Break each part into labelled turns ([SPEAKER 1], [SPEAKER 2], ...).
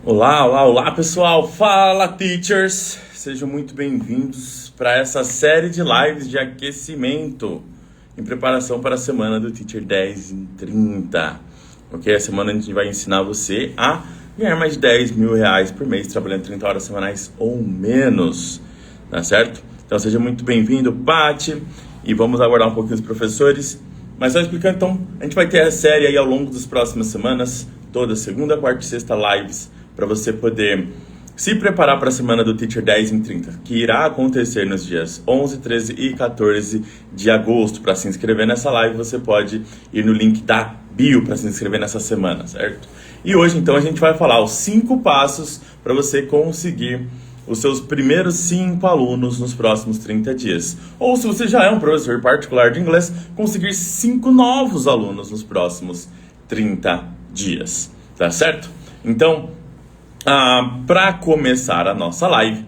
[SPEAKER 1] Olá, olá, olá pessoal, fala teachers! Sejam muito bem-vindos para essa série de lives de aquecimento em preparação para a semana do Teacher 10 em 30. Ok? A semana a gente vai ensinar você a ganhar mais de 10 mil reais por mês trabalhando 30 horas semanais ou menos, tá certo? Então seja muito bem-vindo, Paty, e vamos aguardar um pouquinho os professores. Mas só explicando, então, a gente vai ter a série aí ao longo das próximas semanas, toda segunda, quarta e sexta lives, para você poder se preparar para a semana do Teacher 10 em 30, que irá acontecer nos dias 11, 13 e 14 de agosto. Para se inscrever nessa live, você pode ir no link da bio para se inscrever nessa semana, certo? E hoje, então, a gente vai falar os 5 passos para você conseguir os seus primeiros 5 alunos nos próximos 30 dias. Ou, se você já é um professor particular de inglês, conseguir 5 novos alunos nos próximos 30 dias, tá certo? Então, para começar a nossa live,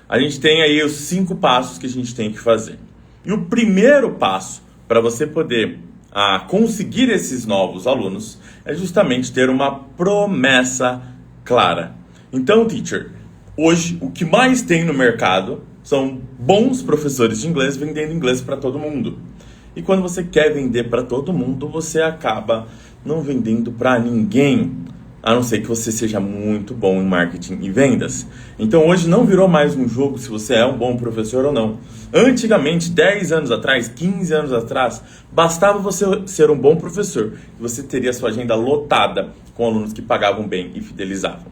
[SPEAKER 1] a gente tem aí os 5 passos que a gente tem que fazer. E o primeiro passo para você poder conseguir esses novos alunos é justamente ter uma promessa clara. Então, teacher, hoje o que mais tem no mercado são bons professores de inglês vendendo inglês para todo mundo. E quando você quer vender para todo mundo, você acaba não vendendo para ninguém, a não ser que você seja muito bom em marketing e vendas. Então hoje não virou mais um jogo se você é um bom professor ou não. Antigamente, 10 anos atrás, 15 anos atrás, bastava você ser um bom professor e você teria sua agenda lotada com alunos que pagavam bem e fidelizavam.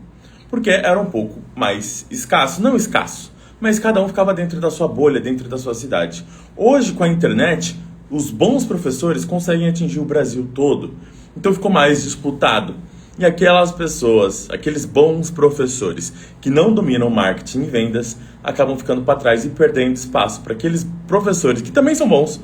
[SPEAKER 1] Porque era um pouco mais escasso, não escasso, mas cada um ficava dentro da sua bolha, dentro da sua cidade. Hoje, com a internet, os bons professores conseguem atingir o Brasil todo. Então ficou mais disputado. E aquelas pessoas, aqueles bons professores que não dominam marketing e vendas, acabam ficando para trás e perdendo espaço para aqueles professores que também são bons,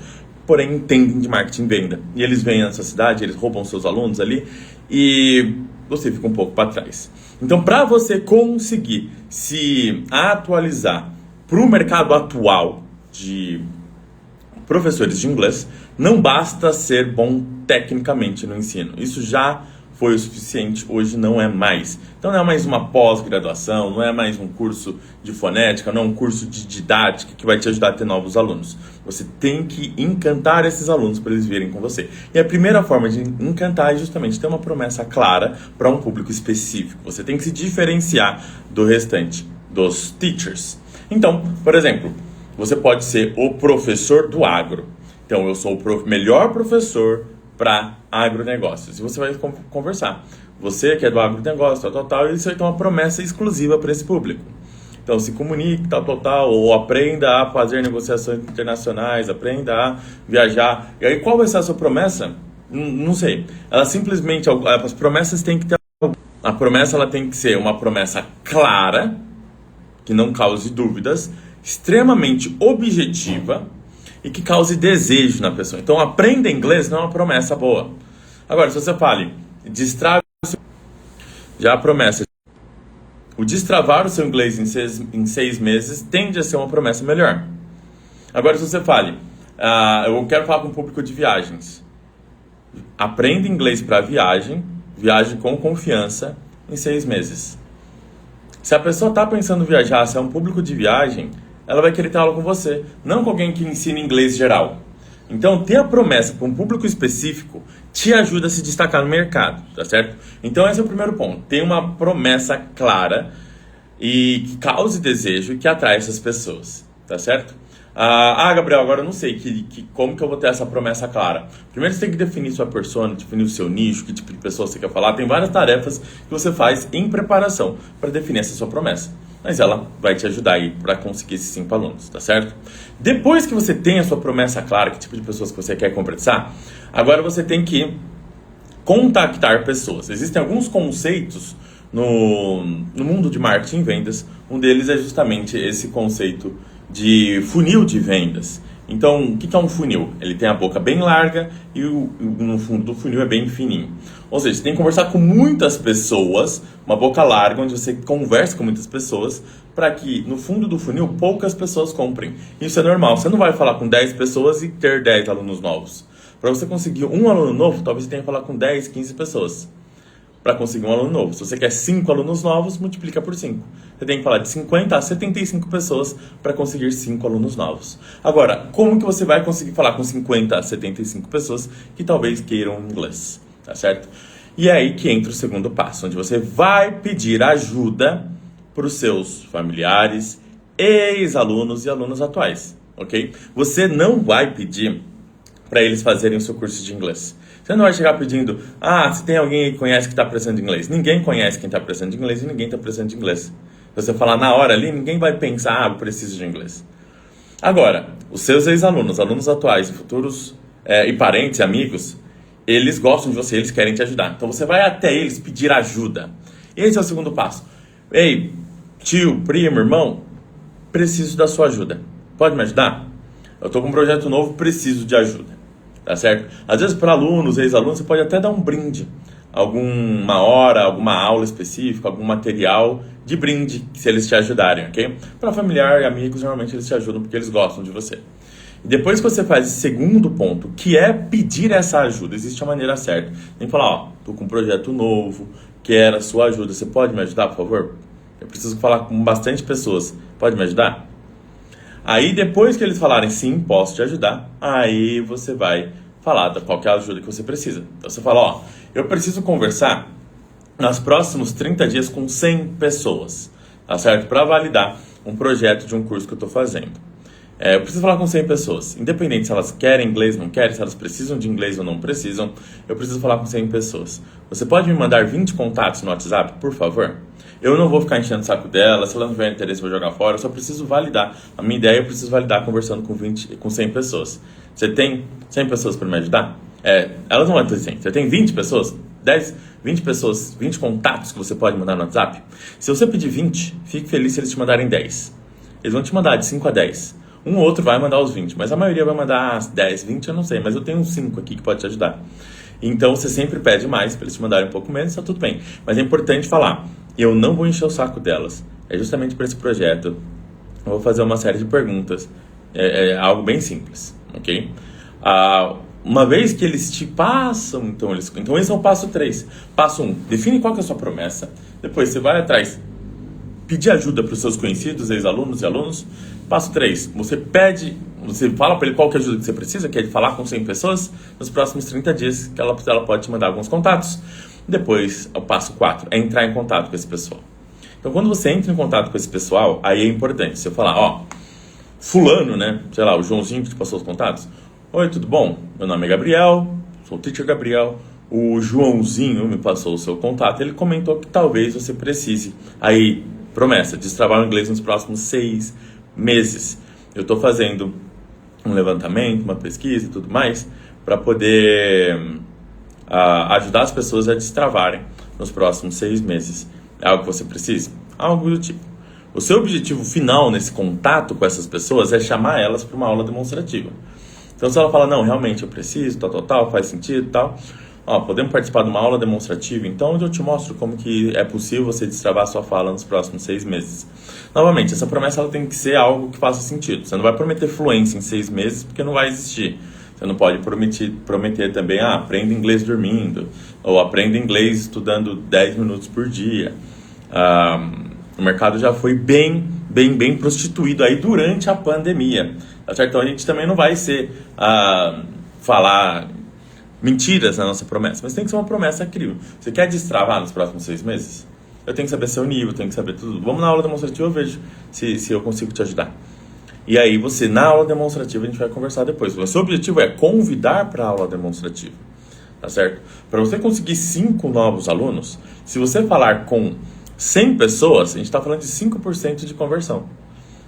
[SPEAKER 1] porém entendem de marketing e venda. E eles vêm na sua cidade, eles roubam seus alunos ali e você fica um pouco para trás. Então, para você conseguir se atualizar para o mercado atual de professores de inglês, não basta ser bom tecnicamente no ensino. Isso já foi o suficiente, hoje não é mais. Então não é mais uma pós-graduação, não é mais um curso de fonética, não é um curso de didática que vai te ajudar a ter novos alunos. Você tem que encantar esses alunos para eles virem com você. E a primeira forma de encantar é justamente ter uma promessa clara para um público específico. Você tem que se diferenciar do restante dos teachers. Então, por exemplo, você pode ser o professor do agro. Então eu sou o melhor professor para agronegócios. E você vai conversar. Você que é do agronegócio, tal, e isso vai ter uma promessa exclusiva para esse público. Então, se comunique, tal, ou aprenda a fazer negociações internacionais, aprenda a viajar. E aí, qual vai ser a sua promessa? Não sei. Ela simplesmente, as promessas têm que ter... A promessa ela tem que ser uma promessa clara, que não cause dúvidas, extremamente objetiva, e que cause desejo na pessoa. Então, aprenda inglês não é uma promessa boa. Agora, se você fale, já a promessa, o destravar o seu inglês em 6 meses tende a ser uma promessa melhor. Agora, se você fale, eu quero falar com o público de viagens. Aprenda inglês para viagem com confiança em 6 meses. Se a pessoa está pensando em viajar, se é um público de viagem, ela vai querer ter aula com você, não com alguém que ensina inglês geral. Então, ter a promessa para um público específico te ajuda a se destacar no mercado, tá certo? Então, esse é o primeiro ponto. Ter uma promessa clara e que cause desejo e que atrai essas pessoas, tá certo? Gabriel, agora eu não sei como que eu vou ter essa promessa clara. Primeiro você tem que definir sua persona, definir o seu nicho, que tipo de pessoa você quer falar. Tem várias tarefas que você faz em preparação para definir essa sua promessa. Mas ela vai te ajudar aí para conseguir esses 5 alunos, tá certo? Depois que você tem a sua promessa clara, que tipo de pessoas que você quer conversar, agora você tem que contactar pessoas. Existem alguns conceitos no mundo de marketing e vendas. Um deles é justamente esse conceito de funil de vendas. Então, o que é um funil? Ele tem a boca bem larga e no fundo do funil é bem fininho. Ou seja, você tem que conversar com muitas pessoas, uma boca larga onde você conversa com muitas pessoas, para que no fundo do funil poucas pessoas comprem. Isso é normal, você não vai falar com 10 pessoas e ter 10 alunos novos. Para você conseguir um aluno novo, talvez você tenha que falar com 10, 15 pessoas. para conseguir um aluno novo. Se você quer 5 alunos novos, multiplica por 5. Você tem que falar de 50 a 75 pessoas para conseguir 5 alunos novos. Agora, como que você vai conseguir falar com 50 a 75 pessoas que talvez queiram inglês? Tá certo? E é aí que entra o segundo passo, onde você vai pedir ajuda para os seus familiares, ex-alunos e alunos atuais, ok? Você não vai pedir para eles fazerem o seu curso de inglês. Você não vai chegar pedindo, se tem alguém aí que conhece que está precisando de inglês. Ninguém conhece quem está precisando de inglês e ninguém está precisando de inglês. Se você falar na hora ali, ninguém vai pensar, eu preciso de inglês. Agora, os seus ex-alunos, alunos atuais, futuros e parentes, amigos, eles gostam de você, eles querem te ajudar. Então você vai até eles pedir ajuda. Esse é o segundo passo. Ei, tio, primo, irmão, preciso da sua ajuda. Pode me ajudar? Eu estou com um projeto novo, preciso de ajuda. Tá certo? Às vezes para alunos, ex-alunos, você pode até dar um brinde. Alguma hora, alguma aula específica, algum material de brinde, se eles te ajudarem, ok? Para familiar e amigos, normalmente eles te ajudam porque eles gostam de você. E depois que você faz esse segundo ponto, que é pedir essa ajuda, existe a maneira certa. Tem que falar, tô com um projeto novo, quero a sua ajuda, você pode me ajudar, por favor? Eu preciso falar com bastante pessoas, pode me ajudar? Aí depois que eles falarem sim, posso te ajudar, aí você vai falar da qual que é a ajuda que você precisa. Então você fala, eu preciso conversar nos próximos 30 dias com 100 pessoas, tá certo? Para validar um projeto de um curso que eu estou fazendo. Eu preciso falar com 100 pessoas, independente se elas querem inglês, não querem, se elas precisam de inglês ou não precisam, eu preciso falar com 100 pessoas. Você pode me mandar 20 contatos no WhatsApp, por favor? Eu não vou ficar enchendo o saco dela, se ela não tiver interesse eu vou jogar fora, eu só preciso validar. A minha ideia eu preciso validar conversando com 100 pessoas. Você tem 100 pessoas para me ajudar? Elas não vão ter 100. Você tem 20 pessoas? 10, 20 pessoas, 20 contatos que você pode mandar no WhatsApp? Se você pedir 20, fique feliz se eles te mandarem 10. Eles vão te mandar de 5 a 10. Um ou outro vai mandar os 20, mas a maioria vai mandar 10, 20, eu não sei, mas eu tenho uns 5 aqui que pode te ajudar. Então você sempre pede mais para eles te mandarem um pouco menos, tá tudo bem. Mas é importante falar, eu não vou encher o saco delas. É justamente para esse projeto. Eu vou fazer uma série de perguntas. É algo bem simples, ok? Uma vez que eles te passam, então esse é o passo 3. Passo 1, define qual que é a sua promessa. Depois você vai atrás, pedir ajuda para os seus conhecidos, ex-alunos e alunos. Passo 3, você fala para ele qual que é a ajuda que você precisa, que é de falar com 100 pessoas nos próximos 30 dias, que ela pode te mandar alguns contatos. Depois, o passo 4, é entrar em contato com esse pessoal. Então, quando você entra em contato com esse pessoal, aí é importante você falar, fulano, né, sei lá, o Joãozinho que te passou os contatos. Oi, tudo bom? Meu nome é Gabriel, sou o Teacher Gabriel. O Joãozinho me passou o seu contato, ele comentou que talvez você precise. Aí, promessa, destravar o inglês nos próximos 6 meses. Eu estou fazendo um levantamento, uma pesquisa e tudo mais, para poder ajudar as pessoas a destravarem nos próximos 6 meses. É algo que você precisa? Algo do tipo. O seu objetivo final nesse contato com essas pessoas é chamar elas para uma aula demonstrativa. Então, se ela fala, não, realmente eu preciso, tal, faz sentido, tal. Podemos participar de uma aula demonstrativa, então onde eu te mostro como que é possível você destravar a sua fala nos próximos 6 meses. Novamente, essa promessa ela tem que ser algo que faça sentido. Você não vai prometer fluência em 6 meses, porque não vai existir. Você não pode prometer também, aprenda inglês dormindo, ou aprenda inglês estudando 10 minutos por dia. O mercado já foi bem prostituído aí durante a pandemia. Tá certo? Então a gente também não vai falar mentiras na nossa promessa, mas tem que ser uma promessa crível. Você quer destravar nos próximos 6 meses? Eu tenho que saber seu nível, tenho que saber tudo. Vamos na aula demonstrativa, eu vejo se eu consigo te ajudar. E aí na aula demonstrativa, a gente vai conversar depois. O seu objetivo é convidar para a aula demonstrativa, tá certo? Para você conseguir 5 novos alunos, se você falar com 100 pessoas, a gente está falando de 5% de conversão.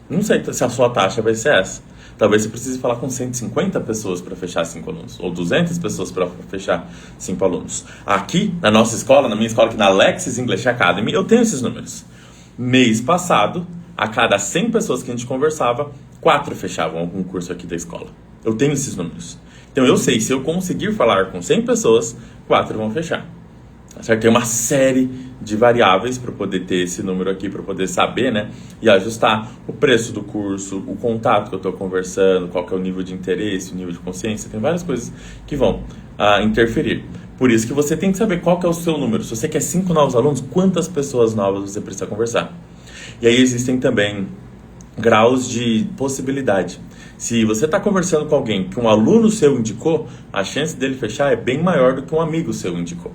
[SPEAKER 1] Não sei se a sua taxa vai ser essa. Talvez você precise falar com 150 pessoas para fechar 5 alunos, ou 200 pessoas para fechar 5 alunos. Aqui, na nossa escola, na minha escola, aqui na Lexis English Academy, eu tenho esses números. Mês passado, a cada 100 pessoas que a gente conversava, 4 fechavam algum curso aqui da escola. Eu tenho esses números. Então eu sei, se eu conseguir falar com 100 pessoas, 4 vão fechar. Certo? Tem uma série de variáveis para poder ter esse número aqui, para poder saber, né? E ajustar o preço do curso, o contato que eu estou conversando, qual que é o nível de interesse, o nível de consciência. Tem várias coisas que vão interferir. Por isso que você tem que saber qual que é o seu número. Se você quer 5 novos alunos, quantas pessoas novas você precisa conversar? E aí existem também graus de possibilidade. Se você está conversando com alguém que um aluno seu indicou, a chance dele fechar é bem maior do que um amigo seu indicou.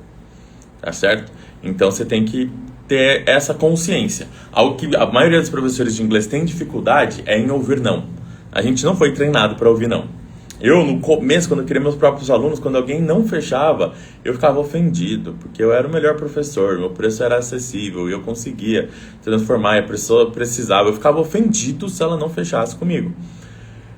[SPEAKER 1] Tá certo? Então você tem que ter essa consciência. Algo que a maioria dos professores de inglês tem dificuldade é em ouvir não. A gente não foi treinado para ouvir não. Eu, no começo, quando eu queria meus próprios alunos, quando alguém não fechava, eu ficava ofendido, porque eu era o melhor professor, meu preço era acessível, e eu conseguia transformar, e a pessoa precisava. Eu ficava ofendido se ela não fechasse comigo.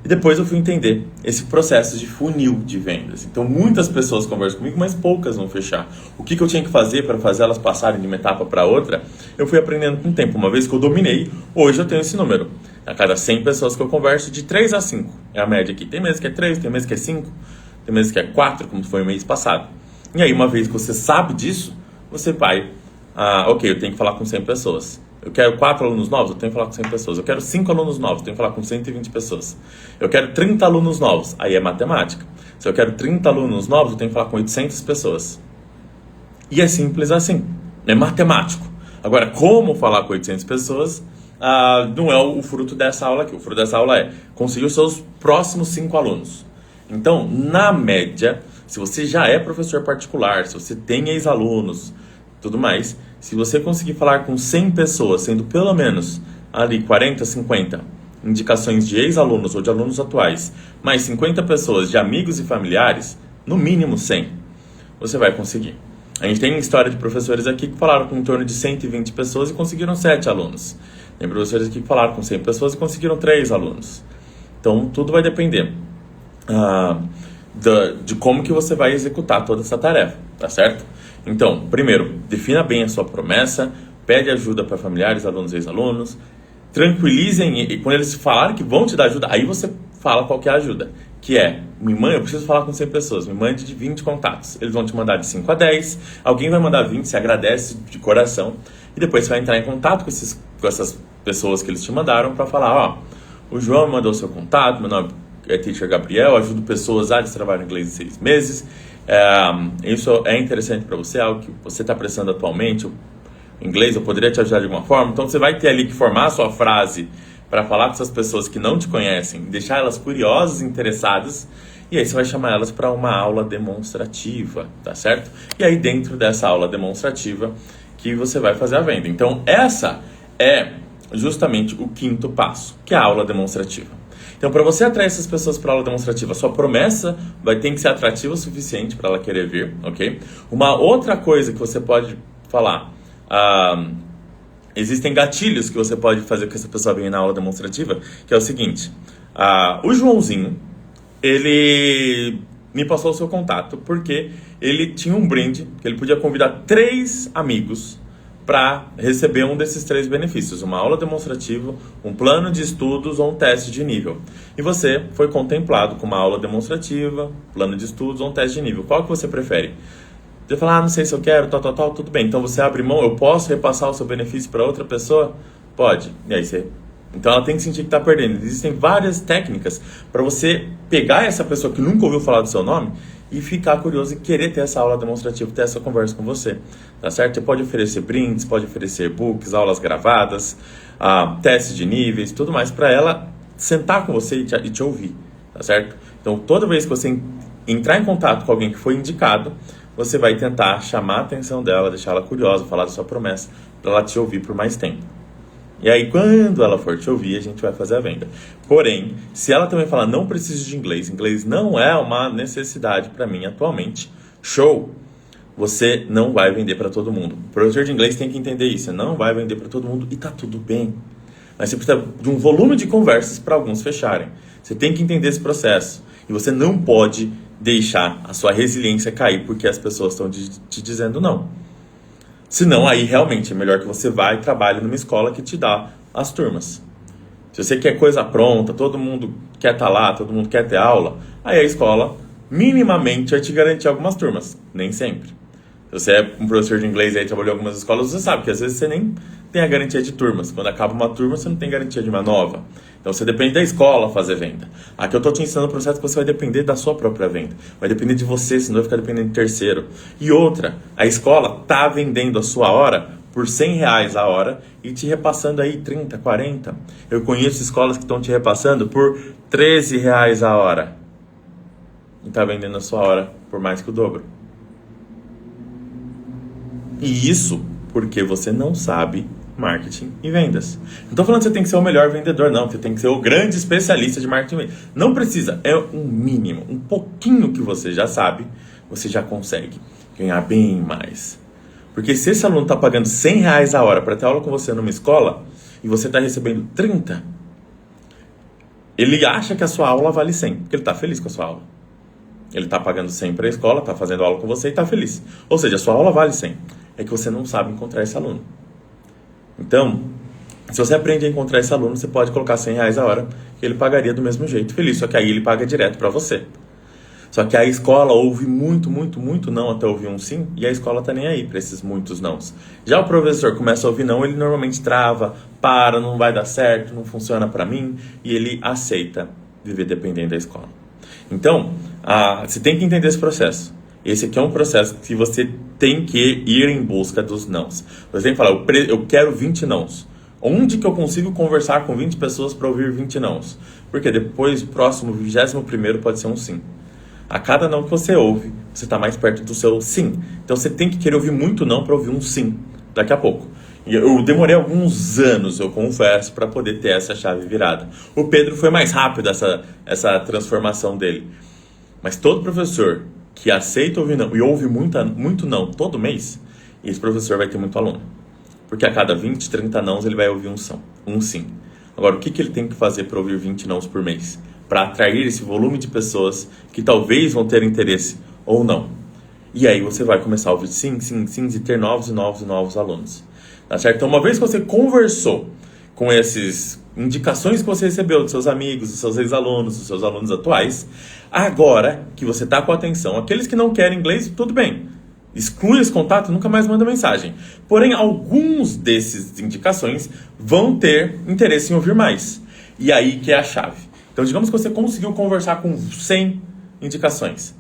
[SPEAKER 1] E depois eu fui entender esse processo de funil de vendas. Então, muitas pessoas conversam comigo, mas poucas vão fechar. O que eu tinha que fazer para fazer elas passarem de uma etapa para outra, eu fui aprendendo com o tempo. Uma vez que eu dominei, hoje eu tenho esse número. A cada 100 pessoas que eu converso, de 3 a 5 é a média aqui. Tem meses que é 3, tem meses que é 5, tem meses que é 4, como foi o mês passado. E aí, uma vez que você sabe disso, você vai... ok, eu tenho que falar com 100 pessoas. Eu quero 4 alunos novos, eu tenho que falar com 100 pessoas. Eu quero 5 alunos novos, eu tenho que falar com 120 pessoas. Eu quero 30 alunos novos, aí é matemática. Se eu quero 30 alunos novos, eu tenho que falar com 800 pessoas. E é simples assim, é matemático. Agora, como falar com 800 pessoas, não é o fruto dessa aula aqui. O fruto dessa aula é conseguir os seus próximos 5 alunos. Então, na média, se você já é professor particular, se você tem ex-alunos, tudo mais, se você conseguir falar com 100 pessoas, sendo pelo menos ali 40, 50 indicações de ex-alunos ou de alunos atuais, mais 50 pessoas de amigos e familiares, no mínimo 100, você vai conseguir. A gente tem história de professores aqui que falaram com em torno de 120 pessoas e conseguiram 7 alunos. Tem professores aqui que falaram com 100 pessoas e conseguiram 3 alunos. Então, tudo vai depender de como que você vai executar toda essa tarefa, tá certo? Então, primeiro, defina bem a sua promessa, pede ajuda para familiares, alunos e ex-alunos, tranquilizem, e quando eles falarem que vão te dar ajuda, aí você fala qual que é a ajuda, que é, eu preciso falar com 100 pessoas, me mande de 20 contatos, eles vão te mandar de 5 a 10, alguém vai mandar 20, você agradece de coração, e depois você vai entrar em contato com essas pessoas que eles te mandaram para falar, o João mandou seu contato, meu nome é Teacher Gabriel, ajudo pessoas a destravar inglês em 6 meses, isso é interessante para você, algo que você está precisando atualmente, o inglês, eu poderia te ajudar de alguma forma. Então você vai ter ali que formar a sua frase para falar com essas pessoas que não te conhecem, deixar elas curiosas e interessadas, e aí você vai chamar elas para uma aula demonstrativa, tá certo? E aí dentro dessa aula demonstrativa que você vai fazer a venda. Então essa é justamente o 5º passo, que é a aula demonstrativa. Então, para você atrair essas pessoas para a aula demonstrativa, sua promessa ter que ser atrativa o suficiente para ela querer vir, ok? Uma outra coisa que você pode falar, existem gatilhos que você pode fazer com que essa pessoa venha na aula demonstrativa, que é o seguinte, o Joãozinho, ele me passou o seu contato, porque ele tinha um brinde, que ele podia convidar 3 amigos para receber um desses 3 benefícios, uma aula demonstrativa, um plano de estudos ou um teste de nível. E você foi contemplado com uma aula demonstrativa, plano de estudos ou um teste de nível. Qual que você prefere? Você fala, não sei se eu quero, tudo bem. Então você abre mão, eu posso repassar o seu benefício para outra pessoa? Pode. E aí você... Então ela tem que sentir que está perdendo. Existem várias técnicas para você pegar essa pessoa que nunca ouviu falar do seu nome e ficar curioso e querer ter essa aula demonstrativa, ter essa conversa com você, tá certo? Você pode oferecer brindes, pode oferecer e-books, aulas gravadas, testes de níveis, tudo mais para ela sentar com você e te ouvir, tá certo? Então toda vez que você entrar em contato com alguém que foi indicado, você vai tentar chamar a atenção dela, deixar ela curiosa, falar da sua promessa, para ela te ouvir por mais tempo. E aí, quando ela for te ouvir, a gente vai fazer a venda. Porém, se ela também falar, não preciso de inglês, inglês não é uma necessidade para mim atualmente, show! Você não vai vender para todo mundo. O professor de inglês tem que entender isso, você não vai vender para todo mundo e tá tudo bem. Mas você precisa de um volume de conversas para alguns fecharem. Você tem que entender esse processo. E você não pode deixar a sua resiliência cair porque as pessoas estão te dizendo não. Senão, aí realmente é melhor que você vá e trabalhe numa escola que te dá as turmas. Se você quer coisa pronta, todo mundo quer estar lá, todo mundo quer ter aula, aí a escola minimamente vai te garantir algumas turmas. Nem sempre. Você é um professor de inglês aí, trabalhou em algumas escolas, você sabe que às vezes você nem tem a garantia de turmas. Quando acaba uma turma, você não tem garantia de uma nova. Então você depende da escola fazer venda. Aqui eu estou te ensinando o processo que você vai depender da sua própria venda. Vai depender de você, senão vai ficar dependendo de terceiro. E outra, a escola está vendendo a sua hora por R$100 a hora e te repassando aí 30, 40. Eu conheço escolas que estão te repassando por R$13 a hora. E está vendendo a sua hora por mais que o dobro. E isso porque você não sabe marketing e vendas. Não estou falando que você tem que ser o melhor vendedor, não. Você tem que ser o grande especialista de marketing e vendas. Não precisa. É um mínimo. Um pouquinho que você já sabe, você já consegue ganhar bem mais. Porque se esse aluno está pagando R$100 a hora para ter aula com você numa escola e você está recebendo 30, ele acha que a sua aula vale 100, porque ele está feliz com a sua aula. Ele está pagando 100 para a escola, está fazendo aula com você e está feliz. Ou seja, a sua aula vale 100. É que você não sabe encontrar esse aluno. Então, se você aprende a encontrar esse aluno, você pode colocar R$100 a hora, que ele pagaria do mesmo jeito, feliz. Só que aí ele paga direto para você. Só que a escola ouve muito, muito, muito não até ouvir um sim, e a escola tá nem aí para esses muitos nãos. Já o professor começa a ouvir não, ele normalmente trava, para, não vai dar certo, não funciona para mim, e ele aceita viver dependendo da escola. Então, você tem que entender esse processo. Esse aqui é um processo que você tem que ir em busca dos nãos. Você tem que falar, eu quero 20 nãos. Onde que eu consigo conversar com 20 pessoas para ouvir 20 nãos? Porque depois, o próximo, 21º, pode ser um sim. A cada não que você ouve, você está mais perto do seu sim. Então você tem que querer ouvir muito não para ouvir um sim daqui a pouco. E eu demorei alguns anos, eu confesso, para poder ter essa chave virada. O Pedro foi mais rápido essa transformação dele. Mas todo professor que aceita ouvir não e ouve muito não todo mês, esse professor vai ter muito aluno. Porque a cada 20, 30 nãos ele vai ouvir um sim. Agora, o que ele tem que fazer para ouvir 20 nãos por mês? Para atrair esse volume de pessoas que talvez vão ter interesse ou não. E aí você vai começar a ouvir sim e ter novos alunos. Tá certo? Então, uma vez que você conversou com essas indicações que você recebeu dos seus amigos, dos seus ex-alunos, dos seus alunos atuais, agora que você está com atenção, aqueles que não querem inglês, tudo bem. Exclui esse contato, nunca mais manda mensagem. Porém, alguns desses indicações vão ter interesse em ouvir mais. E aí que é a chave. Então, digamos que você conseguiu conversar com 100 indicações.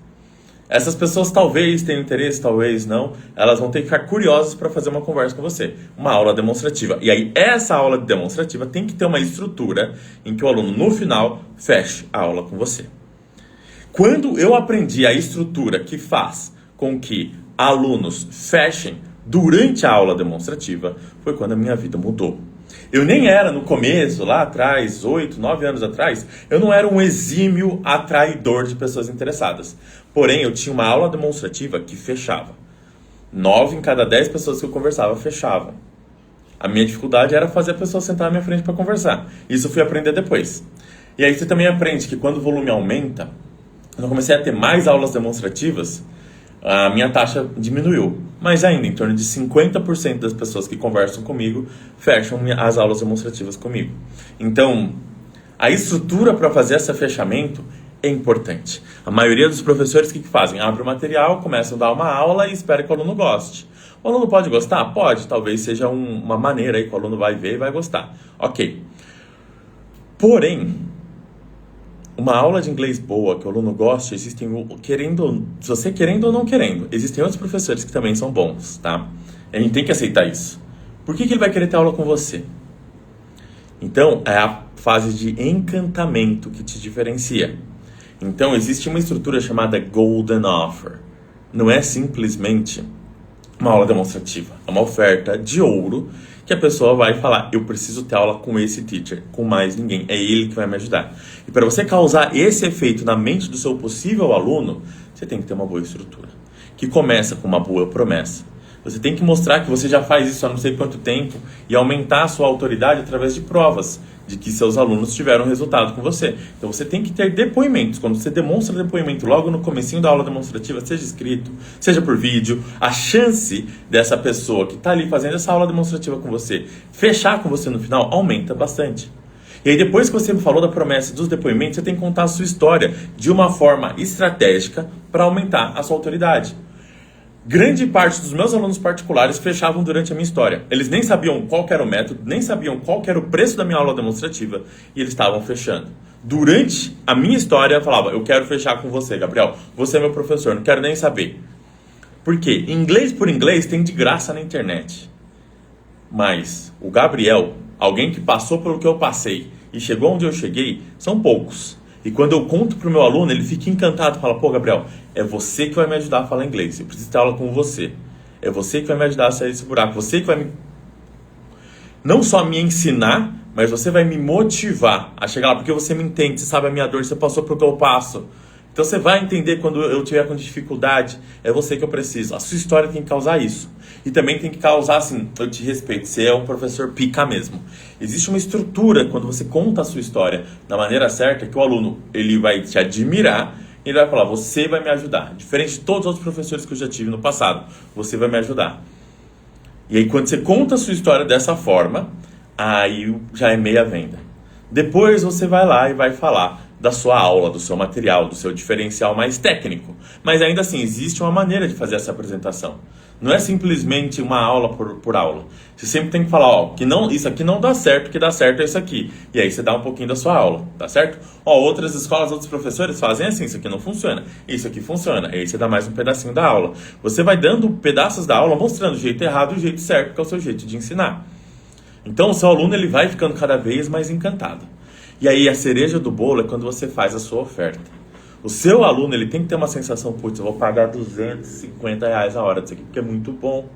[SPEAKER 1] Essas pessoas talvez tenham interesse, talvez não. Elas vão ter que ficar curiosas para fazer uma conversa com você. Uma aula demonstrativa. E aí, essa aula demonstrativa tem que ter uma estrutura em que o aluno, no final, feche a aula com você. Quando eu aprendi a estrutura que faz com que alunos fechem durante a aula demonstrativa, foi quando a minha vida mudou. Eu nem era no começo, lá atrás, 8, 9 anos atrás, eu não era um exímio atraidor de pessoas interessadas. Porém, eu tinha uma aula demonstrativa que fechava. 9 em cada 10 pessoas que eu conversava fechavam. A minha dificuldade era fazer a pessoa sentar na minha frente para conversar. Isso eu fui aprender depois. E aí você também aprende que quando o volume aumenta, quando eu comecei a ter mais aulas demonstrativas, a minha taxa diminuiu. Mas ainda, em torno de 50% das pessoas que conversam comigo fecham as aulas demonstrativas comigo. Então, a estrutura para fazer esse fechamento é importante. A maioria dos professores, o que fazem? Abre o material, começam a dar uma aula e espera que o aluno goste. O aluno pode gostar? Pode. Talvez seja uma maneira aí que o aluno vai ver e vai gostar. Ok. Porém, uma aula de inglês boa, que o aluno goste, se você querendo ou não querendo, existem outros professores que também são bons, tá? A gente tem que aceitar isso. Por que ele vai querer ter aula com você? Então, é a fase de encantamento que te diferencia. Então, existe uma estrutura chamada Golden Offer. Não é simplesmente uma aula demonstrativa. É uma oferta de ouro que a pessoa vai falar, eu preciso ter aula com esse teacher, com mais ninguém, é ele que vai me ajudar. E para você causar esse efeito na mente do seu possível aluno, você tem que ter uma boa estrutura, que começa com uma boa promessa. Você tem que mostrar que você já faz isso há não sei quanto tempo e aumentar a sua autoridade através de provas de que seus alunos tiveram resultado com você. Então você tem que ter depoimentos. Quando você demonstra depoimento logo no comecinho da aula demonstrativa, seja escrito, seja por vídeo, a chance dessa pessoa que está ali fazendo essa aula demonstrativa com você fechar com você no final aumenta bastante. E aí depois que você me falou da promessa dos depoimentos, você tem que contar a sua história de uma forma estratégica para aumentar a sua autoridade. Grande parte dos meus alunos particulares fechavam durante a minha história. Eles nem sabiam qual que era o método, nem sabiam qual que era o preço da minha aula demonstrativa e eles estavam fechando. Durante a minha história, eu falava, eu quero fechar com você, Gabriel. Você é meu professor, não quero nem saber. Por quê? Inglês por inglês tem de graça na internet. Mas o Gabriel, alguém que passou pelo que eu passei e chegou onde eu cheguei, são poucos. E quando eu conto para o meu aluno, ele fica encantado, fala, pô, Gabriel, é você que vai me ajudar a falar inglês, eu preciso ter aula com você. É você que vai me ajudar a sair desse buraco, você que vai me... não só me ensinar, mas você vai me motivar a chegar lá, porque você me entende, você sabe a minha dor, você passou pelo que eu passo. Então você vai entender quando eu tiver com dificuldade, é você que eu preciso. A sua história tem que causar isso. E também tem que causar, assim, eu te respeito, você é um professor pica mesmo. Existe uma estrutura quando você conta a sua história da maneira certa, que o aluno ele vai te admirar e ele vai falar, você vai me ajudar. Diferente de todos os outros professores que eu já tive no passado, você vai me ajudar. E aí quando você conta a sua história dessa forma, aí já é meia venda. Depois você vai lá e vai falar da sua aula, do seu material, do seu diferencial mais técnico. Mas ainda assim, existe uma maneira de fazer essa apresentação. Não é simplesmente uma aula por aula. Você sempre tem que falar, ó, que não, isso aqui não dá certo, o que dá certo é isso aqui. E aí você dá um pouquinho da sua aula, tá certo? Ó, outras escolas, outros professores fazem assim, isso aqui não funciona, isso aqui funciona. E aí você dá mais um pedacinho da aula. Você vai dando pedaços da aula, mostrando o jeito errado e o jeito certo, que é o seu jeito de ensinar. Então o seu aluno ele vai ficando cada vez mais encantado. E aí a cereja do bolo é quando você faz a sua oferta. O seu aluno ele tem que ter uma sensação, putz, eu vou pagar R$250 a hora disso aqui, porque é muito bom.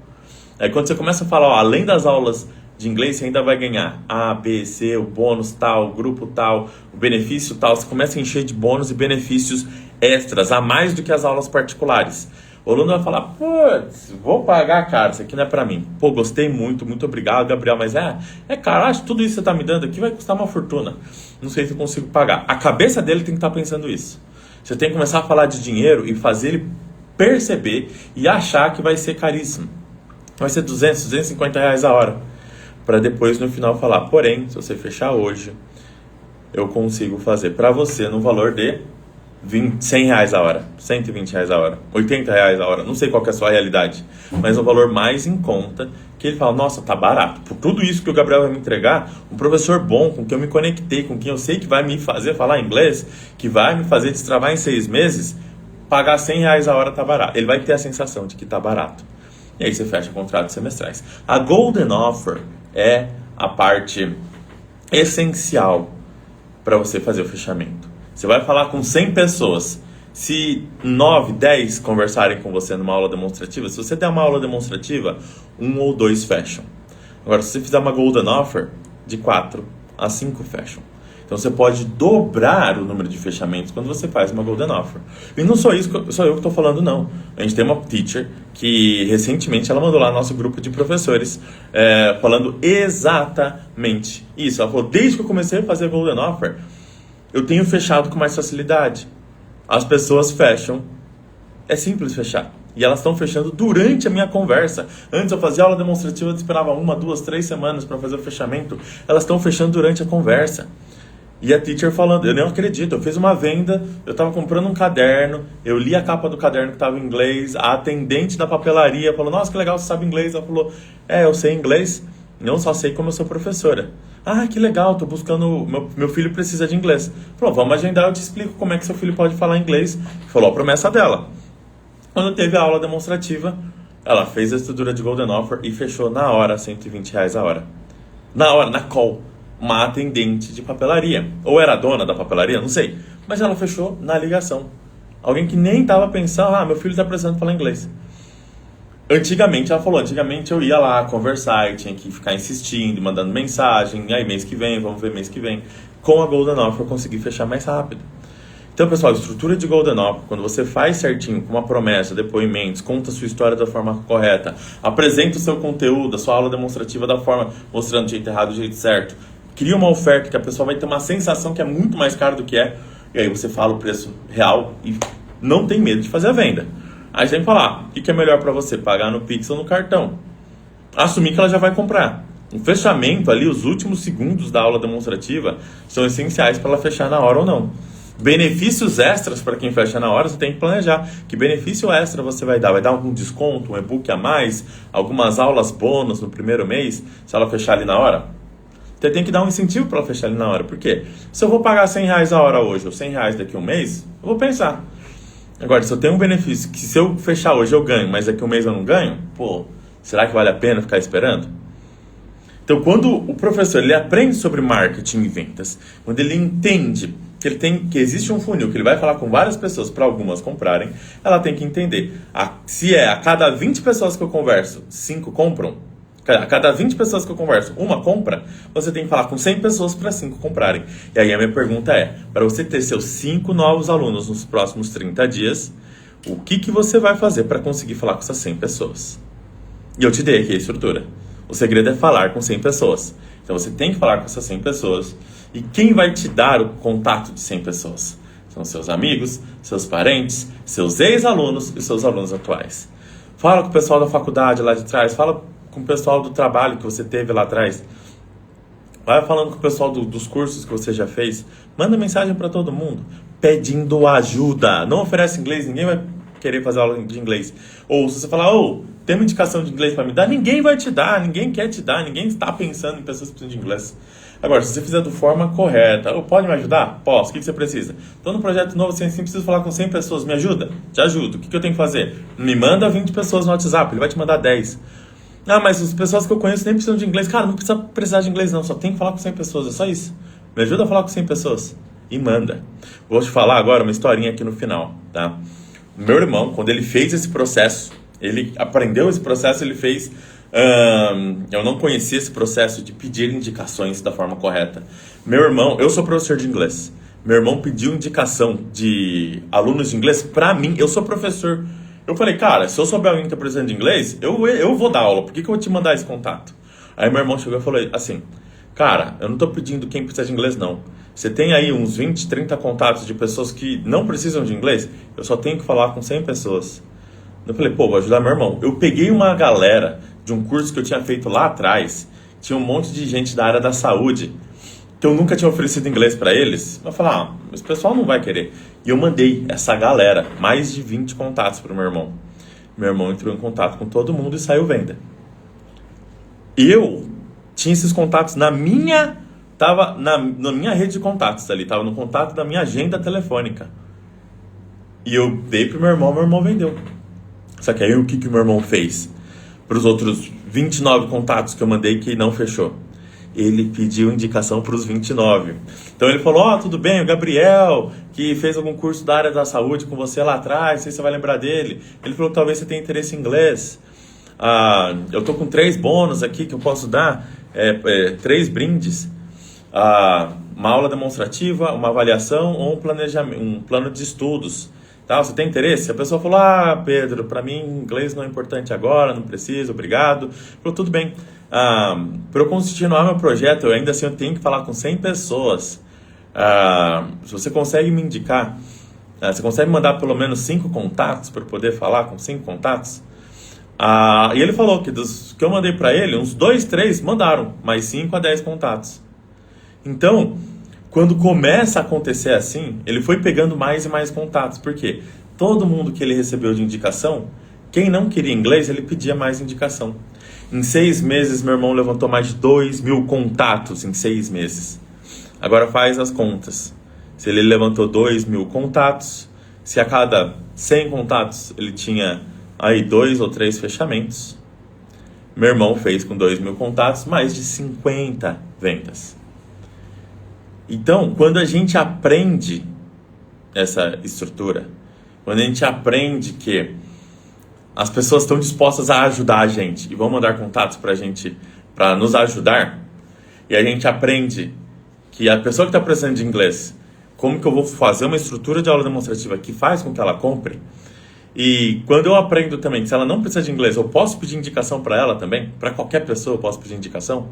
[SPEAKER 1] Aí quando você começa a falar, ó, além das aulas de inglês, você ainda vai ganhar A, B, C, o bônus tal, o grupo tal, o benefício tal. Você começa a encher de bônus e benefícios extras, a mais do que as aulas particulares. O aluno vai falar, putz, vou pagar caro, isso aqui não é pra mim. Pô, gostei muito, muito obrigado, Gabriel, mas é caro, acho que tudo isso que você tá me dando aqui vai custar uma fortuna. Não sei se eu consigo pagar. A cabeça dele tem que estar pensando isso. Você tem que começar a falar de dinheiro e fazer ele perceber e achar que vai ser caríssimo. Vai ser 200, 250 reais a hora. Para depois no final falar, porém, se você fechar hoje, eu consigo fazer para você no valor de 100 reais a hora, 120 reais a hora, 80 reais a hora, não sei qual que é a sua realidade, mas o valor mais em conta, que ele fala, nossa, tá barato, por tudo isso que o Gabriel vai me entregar, um professor bom, com quem eu me conectei, com quem eu sei que vai me fazer falar inglês, que vai me fazer destravar em 6 meses, pagar 100 reais a hora tá barato, ele vai ter a sensação de que tá barato, e aí você fecha contratos semestrais. A Golden Offer é a parte essencial para você fazer o fechamento. Você vai falar com 100 pessoas. Se 9, 10 conversarem com você numa aula demonstrativa, se você der uma aula demonstrativa, 1 ou 2 fecham. Agora, se você fizer uma Golden Offer, de 4 a 5 fecham. Então, você pode dobrar o número de fechamentos quando você faz uma Golden Offer. E não só isso, só eu que estou falando, não. A gente tem uma teacher que, recentemente, ela mandou lá no nosso grupo de professores, falando exatamente isso. Ela falou, desde que eu comecei a fazer a Golden Offer, eu tenho fechado com mais facilidade. As pessoas fecham. É simples fechar. E elas estão fechando durante a minha conversa. Antes eu fazia aula demonstrativa, eu esperava 1, 2, 3 semanas para fazer o fechamento. Elas estão fechando durante a conversa. E a teacher falando, eu não acredito, eu fiz uma venda, eu estava comprando um caderno, eu li a capa do caderno que estava em inglês, a atendente da papelaria falou, nossa, que legal, você sabe inglês. Ela falou, eu sei inglês, não só sei como eu sou professora. Ah, que legal, tô buscando, meu filho precisa de inglês. Falou, vamos agendar, eu te explico como é que seu filho pode falar inglês. Falou a promessa dela. Quando teve a aula demonstrativa, ela fez a estrutura de Golden Offer e fechou na hora, 120 reais a hora. Na hora, na call, uma atendente de papelaria. Ou era a dona da papelaria, não sei. Mas ela fechou na ligação. Alguém que nem estava pensando, meu filho está precisando falar inglês. Antigamente, ela falou, antigamente eu ia lá conversar e tinha que ficar insistindo, mandando mensagem, e aí mês que vem, vamos ver mês que vem. Com a Golden Offer eu consegui fechar mais rápido. Então, pessoal, estrutura de Golden Offer, quando você faz certinho, com uma promessa, depoimentos, conta a sua história da forma correta, apresenta o seu conteúdo, a sua aula demonstrativa da forma, mostrando o jeito errado, o jeito certo, cria uma oferta que a pessoa vai ter uma sensação que é muito mais caro do que é, e aí você fala o preço real e não tem medo de fazer a venda. Aí você tem que falar, o que é melhor para você, pagar no Pix ou no cartão? Assumir que ela já vai comprar. O fechamento ali, os últimos segundos da aula demonstrativa, são essenciais para ela fechar na hora ou não. Benefícios extras para quem fecha na hora, você tem que planejar. Que benefício extra você vai dar? Vai dar algum desconto, um e-book a mais, algumas aulas bônus no primeiro mês, se ela fechar ali na hora? Você tem que dar um incentivo para ela fechar ali na hora. Por quê? Se eu vou pagar R$100 a hora hoje ou R$100 daqui a um mês, eu vou pensar. Agora, se eu tenho um benefício que se eu fechar hoje eu ganho, mas daqui a um mês eu não ganho, pô, será que vale a pena ficar esperando? Então, quando o professor ele aprende sobre marketing e vendas, quando ele entende que existe um funil, que ele vai falar com várias pessoas para algumas comprarem, ela tem que entender. Se a cada 20 pessoas que eu converso, 5 compram, a cada 20 pessoas que eu converso, uma compra, você tem que falar com 100 pessoas para 5 comprarem. E aí a minha pergunta é, para você ter seus 5 novos alunos nos próximos 30 dias, o que você vai fazer para conseguir falar com essas 100 pessoas? E eu te dei aqui a estrutura. O segredo é falar com 100 pessoas. Então você tem que falar com essas 100 pessoas. E quem vai te dar o contato de 100 pessoas? São seus amigos, seus parentes, seus ex-alunos e seus alunos atuais. Fala com o pessoal da faculdade lá de trás, fala com o pessoal do trabalho que você teve lá atrás. Vai falando com o pessoal dos cursos que você já fez. Manda mensagem para todo mundo, pedindo ajuda. Não oferece inglês, ninguém vai querer fazer aula de inglês. Ou se você falar, tem uma indicação de inglês para me dar, ninguém vai te dar, ninguém quer te dar, ninguém está pensando em pessoas que precisam de inglês. Agora, se você fizer da forma correta, pode me ajudar? Posso, o que você precisa? Estou no projeto novo, assim, preciso falar com 100 pessoas, me ajuda? Te ajudo, o que eu tenho que fazer? Me manda 20 pessoas no WhatsApp, ele vai te mandar 10. Ah, mas as pessoas que eu conheço nem precisam de inglês. Cara, não precisa precisar de inglês não, só tem que falar com 100 pessoas, é só isso. Me ajuda a falar com 100 pessoas e manda. Vou te falar agora uma historinha aqui no final, tá? Meu irmão, quando ele fez esse processo, ele aprendeu esse processo, ele fez... eu não conhecia esse processo de pedir indicações da forma correta. Meu irmão, eu sou professor de inglês. Meu irmão pediu indicação de alunos de inglês pra mim. Eu sou professor. Eu falei, cara, se eu souber alguém que tá precisando de inglês, eu vou dar aula. Por que eu vou te mandar esse contato? Aí meu irmão chegou e falou assim, cara, eu não tô pedindo quem precisa de inglês não. Você tem aí uns 20, 30 contatos de pessoas que não precisam de inglês? Eu só tenho que falar com 100 pessoas. Eu falei, vou ajudar meu irmão. Eu peguei uma galera de um curso que eu tinha feito lá atrás, tinha um monte de gente da área da saúde, que eu nunca tinha oferecido inglês para eles. Eu falei, esse pessoal não vai querer. E eu mandei essa galera, mais de 20 contatos para o meu irmão. Meu irmão entrou em contato com todo mundo e saiu venda. Eu tinha esses contatos tava na minha rede de contatos ali, tava no contato da minha agenda telefônica. E eu dei pro meu irmão vendeu. Só que aí o que o meu irmão fez? Para os outros 29 contatos que eu mandei que não fechou. Ele pediu indicação para os 29. Então ele falou, tudo bem, o Gabriel, que fez algum curso da área da saúde com você lá atrás, não sei se você vai lembrar dele. Ele falou que talvez você tenha interesse em inglês. Eu tô com 3 bônus aqui que eu posso dar, 3 brindes. Uma aula demonstrativa, uma avaliação ou um plano de estudos. Tá, você tem interesse? A pessoa falou, Pedro, para mim inglês não é importante agora, não preciso, obrigado. Falou, tudo bem. Para eu continuar meu projeto, eu ainda assim eu tenho que falar com 100 pessoas. Se você consegue me indicar, você consegue mandar pelo menos 5 contatos para eu poder falar com 5 contatos? E ele falou que dos que eu mandei para ele, uns 2, 3 mandaram, mais 5 a 10 contatos. Então, quando começa a acontecer assim, ele foi pegando mais e mais contatos. Por quê? Todo mundo que ele recebeu de indicação, quem não queria inglês, ele pedia mais indicação. Em 6 meses, meu irmão levantou mais de 2.000 contatos em 6 meses. Agora faz as contas. Se ele levantou 2.000 contatos, se a cada 100 contatos ele tinha aí 2 ou 3 fechamentos, meu irmão fez com 2.000 contatos mais de 50 vendas. Então, quando a gente aprende essa estrutura, quando a gente aprende que as pessoas estão dispostas a ajudar a gente e vão mandar contatos para a gente, para nos ajudar, e a gente aprende que a pessoa que está precisando de inglês, como que eu vou fazer uma estrutura de aula demonstrativa que faz com que ela compre, e quando eu aprendo também que se ela não precisa de inglês, eu posso pedir indicação para ela também, para qualquer pessoa eu posso pedir indicação.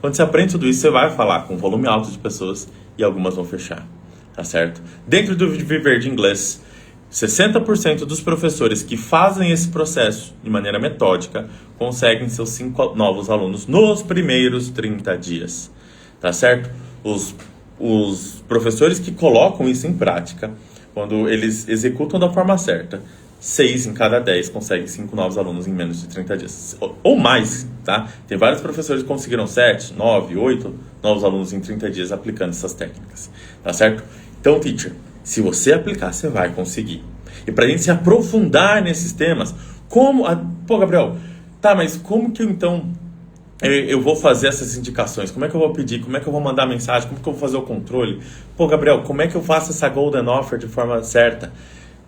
[SPEAKER 1] Quando você aprende tudo isso, você vai falar com um volume alto de pessoas e algumas vão fechar, tá certo? Dentro do Viver de Inglês, 60% dos professores que fazem esse processo de maneira metódica conseguem seus 5 novos alunos nos primeiros 30 dias, tá certo? Os os professores que colocam isso em prática, quando eles executam da forma certa, 6 em cada 10 conseguem 5 novos alunos em menos de 30 dias. Ou mais, tá? Tem vários professores que conseguiram 7, 9, 8 novos alunos em 30 dias aplicando essas técnicas, tá certo? Então, teacher, se você aplicar, você vai conseguir. E pra gente se aprofundar nesses temas, Pô, Gabriel, tá, mas como que então eu vou fazer essas indicações? Como é que eu vou pedir? Como é que eu vou mandar mensagem? Como que eu vou fazer o controle? Pô, Gabriel, como é que eu faço essa Golden Offer de forma certa?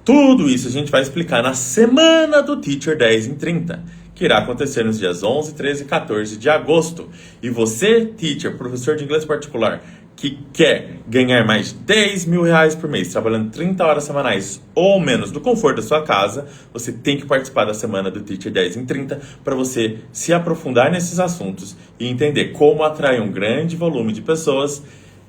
[SPEAKER 1] Tudo isso a gente vai explicar na semana do Teacher 10 em 30, que irá acontecer nos dias 11, 13 e 14 de agosto. E você, teacher, professor de inglês particular, que quer ganhar mais de 10 mil reais por mês, trabalhando 30 horas semanais ou menos no conforto da sua casa, você tem que participar da semana do Teacher 10 em 30 para você se aprofundar nesses assuntos e entender como atrair um grande volume de pessoas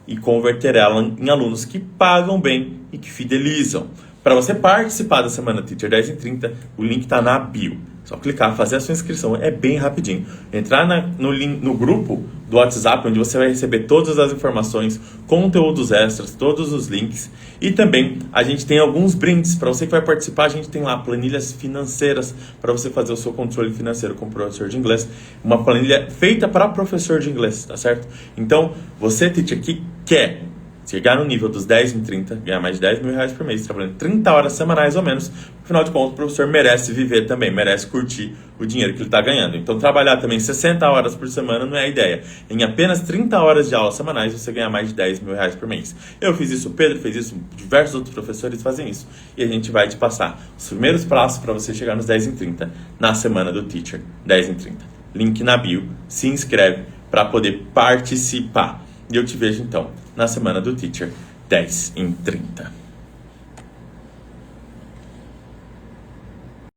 [SPEAKER 1] e converter ela em alunos que pagam bem e que fidelizam. Para você participar da semana Teacher 10 em 30, o link está na bio. Só clicar, fazer a sua inscrição, é bem rapidinho. Entrar no grupo do WhatsApp, onde você vai receber todas as informações, conteúdos extras, todos os links. E também a gente tem alguns brindes. Para você que vai participar, a gente tem lá planilhas financeiras para você fazer o seu controle financeiro como professor de inglês. Uma planilha feita para professor de inglês, tá certo? Então, você, teacher, que quer chegar no nível dos 10 em 30, ganhar mais de 10 mil reais por mês, trabalhando 30 horas semanais ou menos, afinal de contas, o professor merece viver também, merece curtir o dinheiro que ele está ganhando. Então, trabalhar também 60 horas por semana não é a ideia. Em apenas 30 horas de aulas semanais, você ganha mais de 10 mil reais por mês. Eu fiz isso, o Pedro fez isso, diversos outros professores fazem isso. E a gente vai te passar os primeiros passos para você chegar nos 10 em 30, na semana do Teacher 10 em 30. Link na bio, se inscreve para poder participar. E eu te vejo então na semana do Teacher 10 em 30.